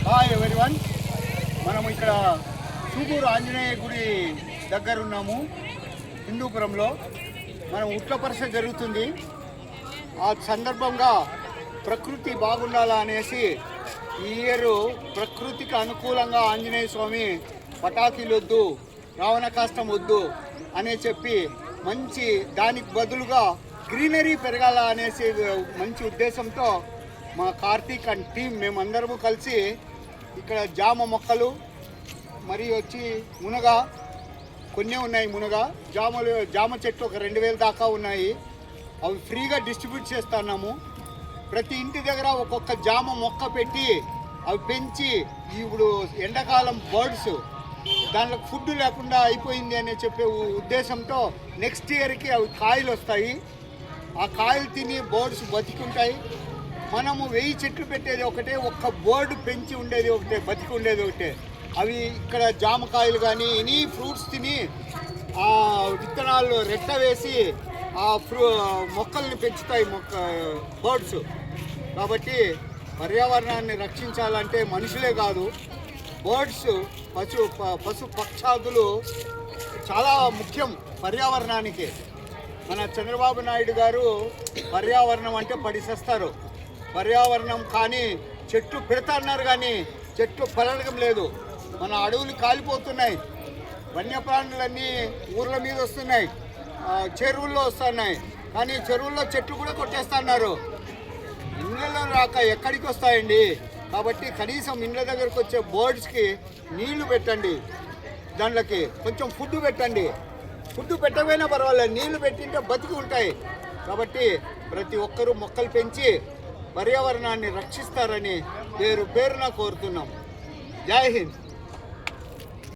Hi everyone, మనం ఇక్కడ చూగూరు ఆంజనేయ గుడి దగ్గర ఉన్నాము. హిందూపురంలో మనం ఉట్ల పరిషత్ జరుగుతుంది. ఆ సందర్భంగా ప్రకృతి బాగుండాలా అనేసి ఈ ఇయర్ ప్రకృతికి అనుకూలంగా ఆంజనేయ స్వామి పటాకీలు వద్దు, రావణ కాష్టం వద్దు అనే చెప్పి మంచి దానికి బదులుగా గ్రీనరీ పెరగాల అనేసి మంచి ఉద్దేశంతో మా కార్తీక్ అండ్ టీం మేమందరము కలిసి ఇక్కడ జామ మొక్కలు మరియు వచ్చి మునగ కొన్ని ఉన్నాయి. జామ చెట్లు ఒక 2000 దాకా ఉన్నాయి. అవి ఫ్రీగా డిస్ట్రిబ్యూట్ చేస్తున్నాము. ప్రతి ఇంటి దగ్గర ఒక్కొక్క జామ మొక్క పెట్టి అవి పెంచి ఇప్పుడు ఎండాకాలం బర్డ్స్ దాంట్లో ఫుడ్ లేకుండా అయిపోయింది అని చెప్పే ఉద్దేశంతో నెక్స్ట్ ఇయర్కి అవి కాయలు వస్తాయి. ఆ కాయలు తిని బర్డ్స్ బతికుంటాయి. మనము 1000 చెట్లు పెట్టేది ఒకటే, ఒక్క బర్డ్ పెంచి ఉండేది ఒకటే, బతికి ఉండేది ఒకటే. అవి ఇక్కడ జామకాయలు కానీ ఎనీ ఫ్రూట్స్ తిని ఆ విత్తనాలు రెట్ట వేసి ఆ మొక్కల్ని పెంచుతాయి బర్డ్స్. కాబట్టి పర్యావరణాన్ని రక్షించాలంటే మనుషులే కాదు, బర్డ్స్ పశు పక్షాదులు చాలా ముఖ్యం పర్యావరణానికి. మన చంద్రబాబు నాయుడు గారు పర్యావరణం అంటే పడిసేస్తారు. పర్యావరణం కానీ చెట్లు పెడతా అన్నారు కానీ చెట్లు పెరగడం లేదు. మన అడవులు కాలిపోతున్నాయి. వన్యప్రాణులన్నీ ఊర్ల మీద వస్తున్నాయి, చెరువుల్లో వస్తున్నాయి. కానీ చెరువుల్లో చెట్లు కూడా కొట్టేస్తున్నారు. ఇళ్ళలో రాక ఎక్కడికి వస్తాయండి? కాబట్టి కనీసం ఇళ్ళ దగ్గరకు వచ్చే బర్డ్స్కి నీళ్లు పెట్టండి, దాంట్లోకి కొంచెం ఫుడ్ పెట్టండి. ఫుడ్ పెట్టకపోయినా పర్వాలేదు, నీళ్లు పెట్టింటే బతికి ఉంటాయి. కాబట్టి ప్రతి ఒక్కరూ మొక్కలు పెంచి పర్యావరణాన్ని రక్షిస్తారని పేరున కోరుతున్నాం. జై హింద్.